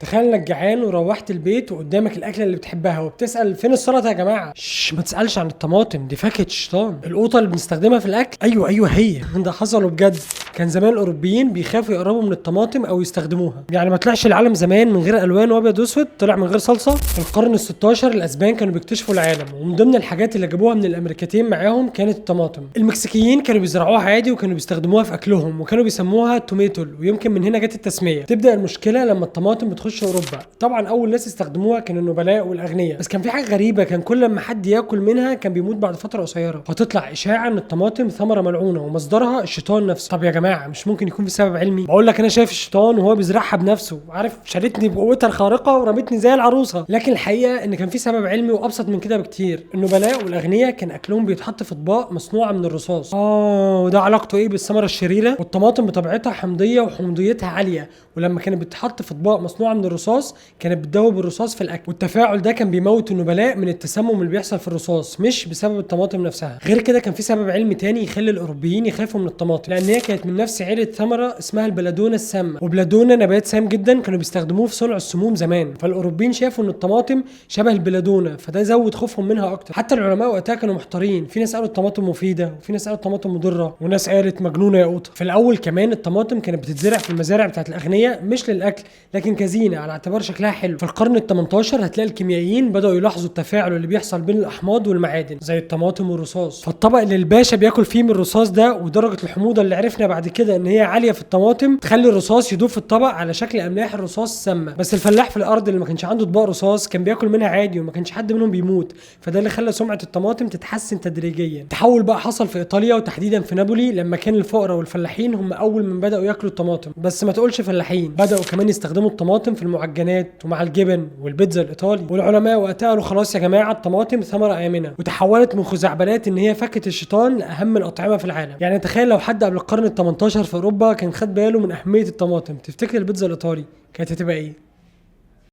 تخيل انك جعان وروحت البيت وقدامك الاكله اللي بتحبها وبتسال فين السلطه يا جماعه. ما تسالش عن الطماطم، دي فاكهه الشيطان. القوطه اللي بنستخدمها في الاكل، ايوه هي ده حصل بجد. كان زمان الاوروبيين بيخافوا يقربوا من الطماطم او يستخدموها، يعني ما طلعش العالم زمان من غير الوان وابيض واسود، طلع من غير صلصه. في القرن ال16 الاسبان كانوا بيكتشفوا العالم، ومن ضمن الحاجات اللي جابوها من الامريكتين معاهم كانت الطماطم. المكسيكيين كانوا بيزرعوها عادي وكانوا بيستخدموها في اكلهم، وكانوا بيسموها توميتول، ويمكن من هنا جت التسميه. تبدا المشكله لما الطماطم بتخش اوروبا. طبعا اول ناس استخدموها كانوا النبلاء والاغنياء، بس كان في حاجه غريبه، كان كل ما حد ياكل منها كان بيموت بعد فتره قصيره، فتطلع اشاعه ان الطماطم ثمره ملعونه ومصدرها الشيطان نفسه. طب يا جماعه مش ممكن يكون في سبب علمي؟ بقول لك انا شايف الشيطان وهو بيزرعها بنفسه، عارف، شالتني بقوتها الخارقه ورمتني زي العروسه. لكن الحقيقه ان كان في سبب علمي وابسط من كده بكتير. النبلاء والاغنياء كان اكلهم بيتحط في اطباق مصنوعه من الرصاص. وده علاقته ايه بالثمره الشريره؟ والطماطم بطبيعتها حمضيه وحمضيتها عاليه، ولما كانت بتتحط في اطباق مصنوعه من الرصاص كانت بتدوب الرصاص في الاكل، والتفاعل ده كان بيموت النبلاء من التسمم اللي بيحصل في الرصاص، مش بسبب الطماطم نفسها. غير كده كان في سبب علمي تاني يخلي الاوروبيين يخافوا من الطماطم، لان هي كانت من نفس عيله ثمره اسمها البلادونه السامه، وبلادونه نبات سام جدا كانوا بيستخدموه في صنع السموم زمان. فالاوروبيين شافوا ان الطماطم شبه البلادونه، فده زود خوفهم منها اكتر. حتى العلماء وقتها كانوا محتارين، في ناس قالوا الطماطم مفيده، وفي ناس قالوا الطماطم مضره، وناس قالت مجنونه يا قوطه. في الاول كمان الطماطم كانت بتتزرع في المزارع بتاعت الاغنياء مش للاكل، لكن كزينه على اعتبار شكلها حلو. في القرن ال18 هتلاقي الكيميائيين بداوا يلاحظوا التفاعل اللي بيحصل بين الاحماض والمعادن زي الطماطم والرصاص، فالطبق اللي الباشا بياكل فيه من الرصاص ده ودرجه الحموضه اللي عرفنا بعد كده ان هي عاليه في الطماطم تخلي الرصاص يدوب في الطبق على شكل املاح الرصاص السامه. بس الفلاح في الارض اللي ما كانش عنده اطباق رصاص كان بياكل منها عادي، وما كانش حد منهم بيموت، فده اللي خلى سمعه الطماطم تتحسن تدريجيا. تحول بقى حصل في ايطاليا وتحديدا في نابولي، لما كان الفقراء والفلاحين هم اول من بداوا ياكلوا الطماطم. بس ما تقولش فلاحين، بداوا كمان يستخدموا الطماطم في المعجنات ومع الجبن والبيتزا الايطالي. والعلماء وقتها قالوا خلاص يا جماعه الطماطم ثمره امنه، وتحولت من خزعبلات ان هي فاكهه الشيطان لاهم الاطعمه في العالم. يعني تخيل لو حد قبل القرن ال18 في اوروبا كان خد باله من اهميه الطماطم، تفتكر البيتزا الايطالي كانت هتبقى ايه؟